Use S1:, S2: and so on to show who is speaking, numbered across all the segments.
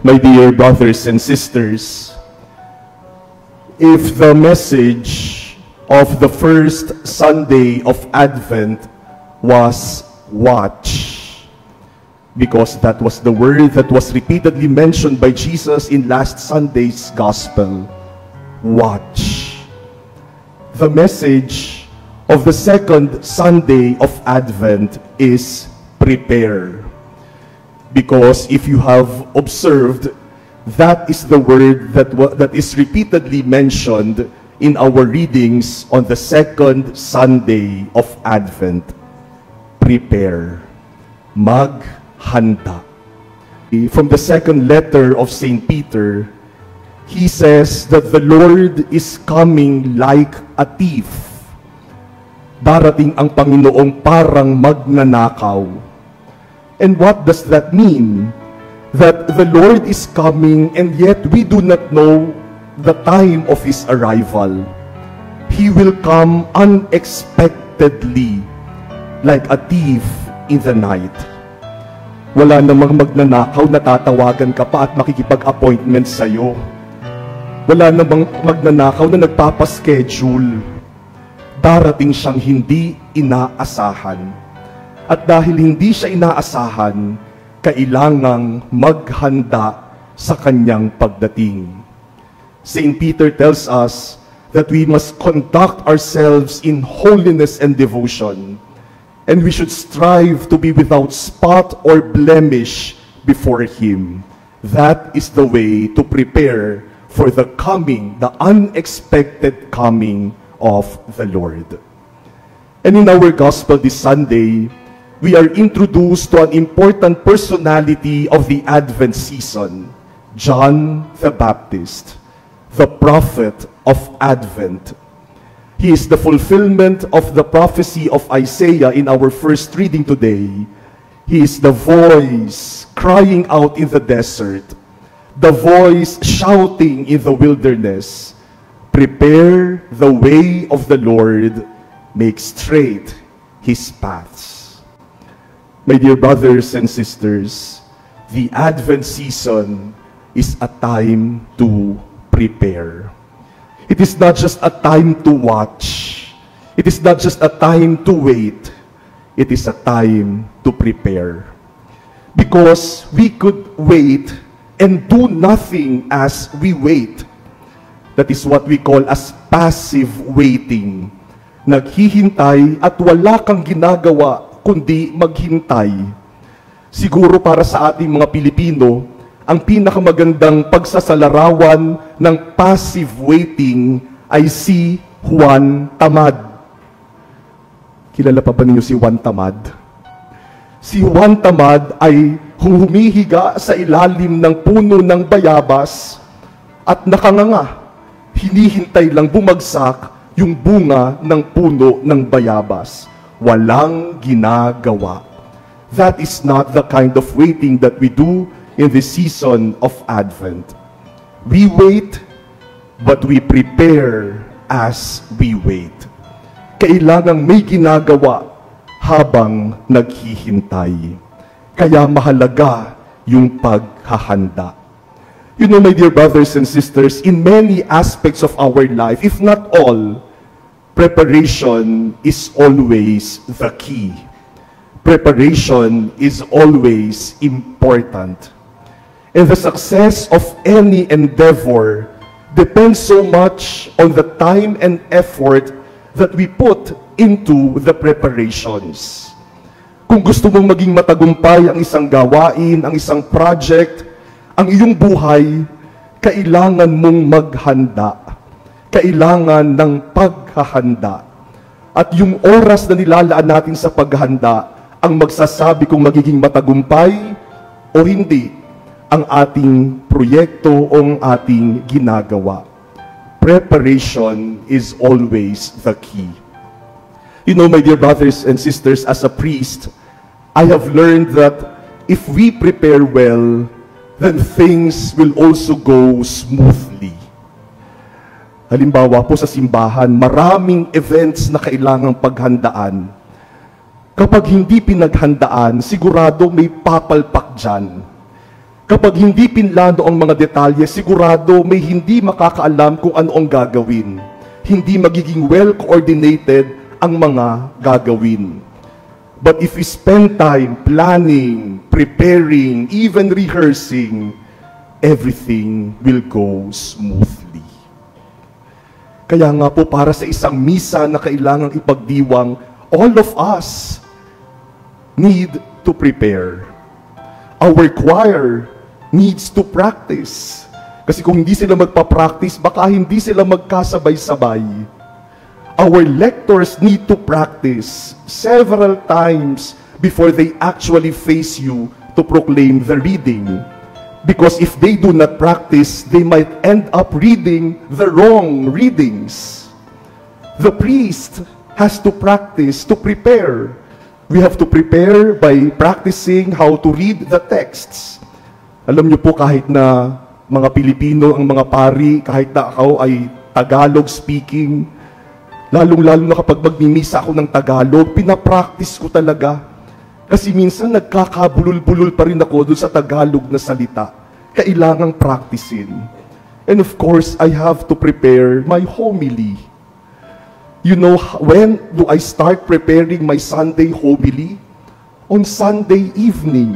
S1: My dear brothers and sisters, if the message of the first Sunday of Advent was watch, because that was the word that was repeatedly mentioned by Jesus in last Sunday's Gospel, watch. The message of the second Sunday of Advent is prepare. Because if you have observed, that is the word that is repeatedly mentioned in our readings on the second Sunday of Advent. Prepare. Maghanda. From the second letter of St. Peter, he says that the Lord is coming like a thief. Darating ang Panginoong parang magnanakaw. And what does that mean? That the Lord is coming and yet we do not know the time of His arrival. He will come unexpectedly like a thief in the night. Wala namang magnanakaw na tatawagan ka pa at makikipag-appointment sa'yo. Wala namang magnanakaw na nagpapaschedule. Darating siyang hindi inaasahan. At dahil hindi siya inaasahan, kailangang maghanda sa kanyang pagdating. St. Peter tells us that we must conduct ourselves in holiness and devotion, and we should strive to be without spot or blemish before Him. That is the way to prepare for the coming, the unexpected coming of the Lord. And in our Gospel this Sunday, we are introduced to an important personality of the Advent season, John the Baptist, the prophet of Advent. He is the fulfillment of the prophecy of Isaiah in our first reading today. He is the voice crying out in the desert, the voice shouting in the wilderness, "Prepare the way of the Lord, make straight His paths." My dear brothers and sisters, the Advent season is a time to prepare. It is not just a time to watch. It is not just a time to wait. It is a time to prepare. Because we could wait and do nothing as we wait. That is what we call as passive waiting. Naghihintay at wala kang ginagawa kundi maghintay. Siguro para sa ating mga Pilipino, ang pinakamagandang pagsasalarawan ng passive waiting ay si Juan Tamad. Kilala pa ba ninyo si Juan Tamad? Si Juan Tamad ay humihiga sa ilalim ng puno ng bayabas at nakanganga. Hinihintay lang bumagsak yung bunga ng puno ng bayabas. Walang ginagawa. That is not the kind of waiting that we do in the season of Advent. We wait, but we prepare as we wait. Kailangang may ginagawa habang naghihintay. Kaya mahalaga yung paghahanda. You know, my dear brothers and sisters, in many aspects of our life, if not all, preparation is always the key. Preparation is always important. And the success of any endeavor depends so much on the time and effort that we put into the preparations. Kung gusto mong maging matagumpay ang isang gawain, ang isang project, ang iyong buhay, kailangan mong maghanda. Kailangan ng paghahanda. At yung oras na nilalaan natin sa paghahanda ang magsasabi kung magiging matagumpay o hindi ang ating proyekto o ang ating ginagawa. Preparation is always the key. You know, my dear brothers and sisters, as a priest, I have learned that if we prepare well, then things will also go smoothly. Halimbawa po sa simbahan, maraming events na kailangang paghandaan. Kapag hindi pinaghandaan, sigurado may papalpak dyan. Kapag hindi pinlano ang mga detalye, sigurado may hindi makakaalam kung ano ang gagawin. Hindi magiging well-coordinated ang mga gagawin. But if we spend time planning, preparing, even rehearsing, everything will go smoothly. Kaya nga po, para sa isang misa na kailangang ipagdiwang, all of us need to prepare. Our choir needs to practice. Kasi kung hindi sila magpa-practice, baka hindi sila magkasabay-sabay. Our lectors need to practice several times before they actually face you to proclaim the reading. Because if they do not practice, they might end up reading the wrong readings. The priest has to practice, to prepare. We have to prepare by practicing how to read the texts. Alam niyo po, kahit na mga Pilipino, ang mga pari, kahit na ako ay Tagalog speaking, lalong-lalo na kapag magmimisa ako ng Tagalog, pinapractice ko talaga. Kasi minsan nagkakabulol-bulol pa rin ako doon sa Tagalog na salita. Kailangang practicein. And of course, I have to prepare my homily. You know, when do I start preparing my Sunday homily? On Sunday evening.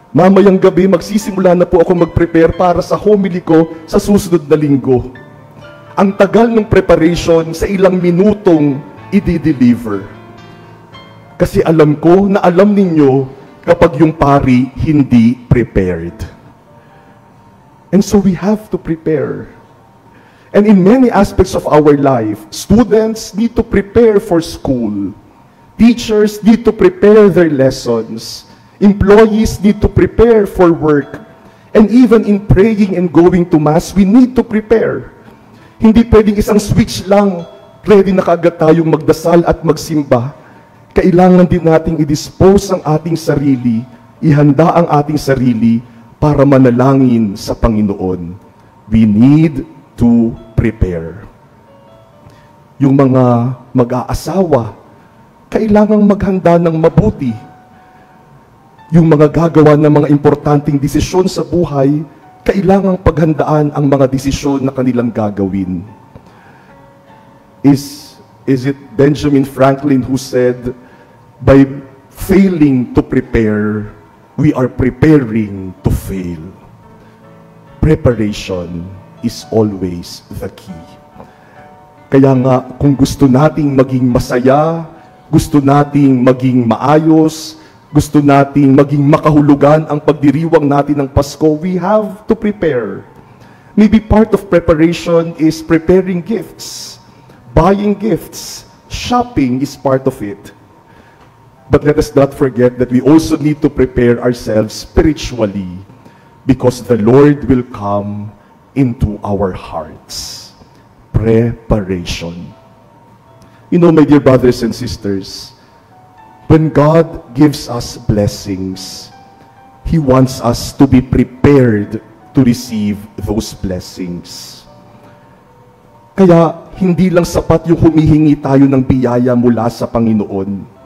S1: Mamayang gabi, magsisimula na po ako mag-prepare para sa homily ko sa susunod na linggo. Ang tagal ng preparation sa ilang minutong i-deliver. Kasi alam ko na alam ninyo kapag yung pari hindi prepared. And so we have to prepare. And in many aspects of our life, students need to prepare for school. Teachers need to prepare their lessons. Employees need to prepare for work. And even in praying and going to Mass, we need to prepare. Hindi pwedeng isang switch lang, ready na kaagad tayong magdasal at magsimba. Kailangan din nating i-dispose ang ating sarili, ihanda ang ating sarili para manalangin sa Panginoon. We need to prepare. Yung mga mag-aasawa, kailangang maghanda ng mabuti. Yung mga gagawa ng mga importanteng desisyon sa buhay, kailangang paghandaan ang mga desisyon na kanilang gagawin. Is it Benjamin Franklin who said, by failing to prepare, we are preparing to fail. Preparation is always the key. Kaya nga, kung gusto nating maging masaya, gusto nating maging maayos, gusto nating maging makahulugan ang pagdiriwang natin ng Pasko, we have to prepare. Maybe part of preparation is preparing gifts, buying gifts, shopping is part of it. But let us not forget that we also need to prepare ourselves spiritually because the Lord will come into our hearts. Preparation. You know, my dear brothers and sisters, when God gives us blessings, He wants us to be prepared to receive those blessings. Kaya, hindi lang sapat yung humihingi tayo ng biyaya mula sa Panginoon.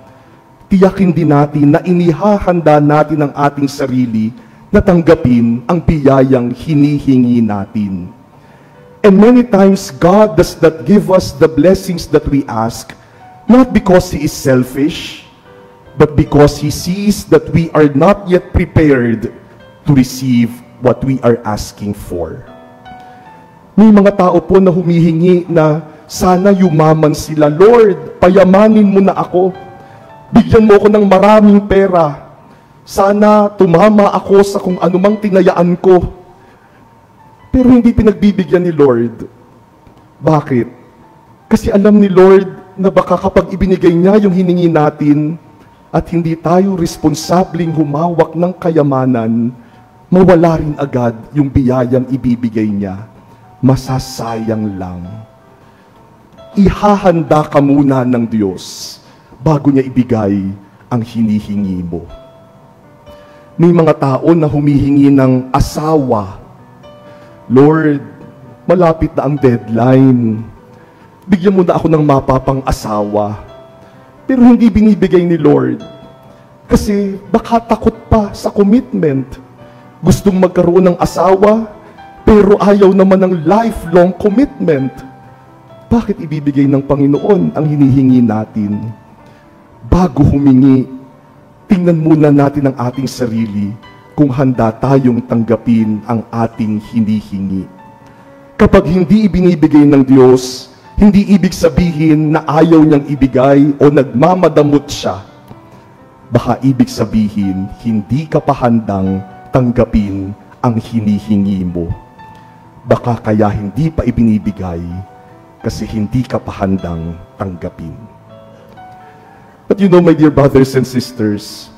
S1: Tiyakin din natin na inihahanda natin ang ating sarili na tanggapin ang biyayang hinihingi natin. And many times, God does not give us the blessings that we ask, not because He is selfish, but because He sees that we are not yet prepared to receive what we are asking for. May mga tao po na humihingi na sana yumaman sila. Lord, payamanin mo na ako. Bigyan mo ako ng maraming pera. Sana tumama ako sa kung anumang tinayaan ko. Pero hindi pinagbibigyan ni Lord. Bakit? Kasi alam ni Lord na baka kapag ibinigay niya yung hiningi natin, at hindi tayo responsabling humawak ng kayamanan, mawala rin agad yung biyayang ibibigay niya. Masasayang lang. Ihahanda ka muna ng Diyos bago niya ibigay ang hinihingi mo. May mga tao na humihingi ng asawa. Lord, malapit na ang deadline. Bigyan mo na ako ng mapapang asawa. Pero hindi binibigay ni Lord. Kasi baka takot pa sa commitment. Gustong magkaroon ng asawa, pero ayaw naman ng lifelong commitment. Bakit ibibigay ng Panginoon ang hinihingi natin? Bago humingi, tingnan muna natin ang ating sarili kung handa tayong tanggapin ang ating hinihingi. Kapag hindi ibinibigay ng Diyos, hindi ibig sabihin na ayaw niyang ibigay o nagmamadamot siya. Baka ibig sabihin, hindi ka pa handang tanggapin ang hinihingi mo. Baka kaya hindi pa ibinibigay kasi hindi ka pa handang tanggapin. But you know, my dear brothers and sisters,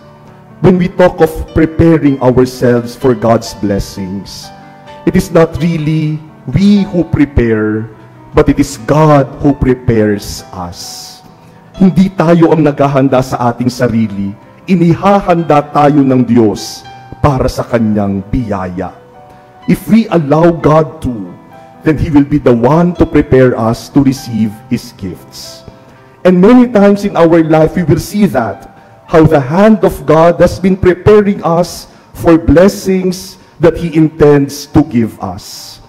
S1: when we talk of preparing ourselves for God's blessings, it is not really we who prepare, but it is God who prepares us. Hindi tayo ang naghahanda sa ating sarili, inihahanda tayo ng Diyos para sa Kanyang biyaya. If we allow God to, then He will be the one to prepare us to receive His gifts. And many times in our life, we will see that, how the hand of God has been preparing us for blessings that He intends to give us.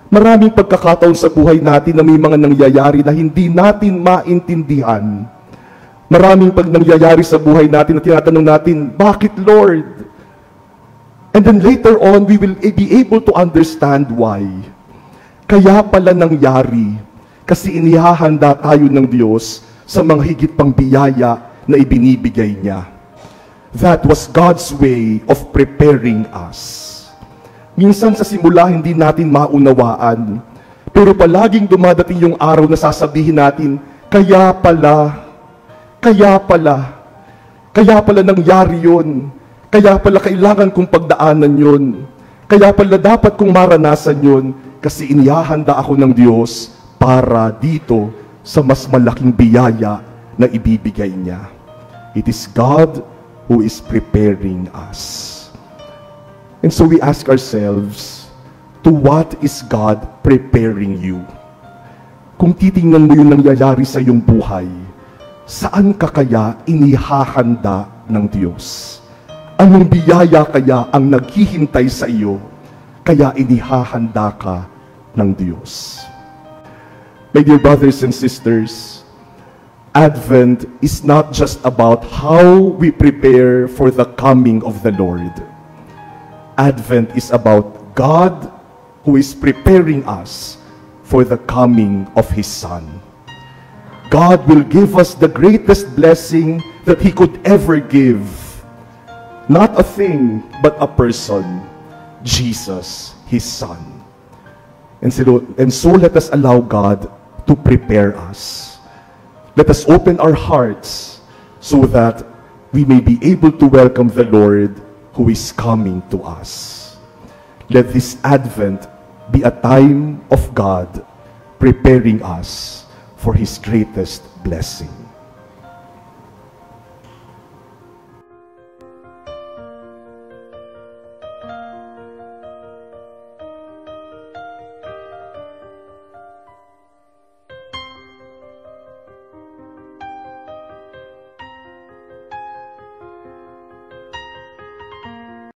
S1: Maraming pagkakataon sa buhay natin na may mga nangyayari na hindi natin maintindihan. Maraming pag nangyayari sa buhay natin na tinatanong natin, bakit Lord? And then later on, we will be able to understand why. Kaya pala nangyari, kasi inihahanda tayo ng Diyos sa mga higit pang biyaya na ibinibigay niya. That was God's way of preparing us. Minsan sa simula, hindi natin maunawaan. Pero palaging dumadating yung araw na sasabihin natin, kaya pala nangyari yun. Kaya pala kailangan kong pagdaanan yun. Kaya pala dapat kong maranasan yun. Kasi inihahanda ako ng Diyos para dito sa mas malaking biyaya na ibibigay niya. It is God who is preparing us. And so we ask ourselves, to what is God preparing you? Kung titingnan mo yung nangyayari sa iyong buhay, saan ka kaya inihahanda ng Diyos? Anong biyaya kaya ang naghihintay sa iyo, kaya inihahanda ka ng Diyos? My dear brothers and sisters, Advent is not just about how we prepare for the coming of the Lord. Advent is about God who is preparing us for the coming of His Son. God will give us the greatest blessing that He could ever give. Not a thing, but a person, Jesus, His Son. And so let us allow God to prepare us. Let us open our hearts so that we may be able to welcome the Lord who is coming to us. Let this Advent be a time of God preparing us for His greatest blessing.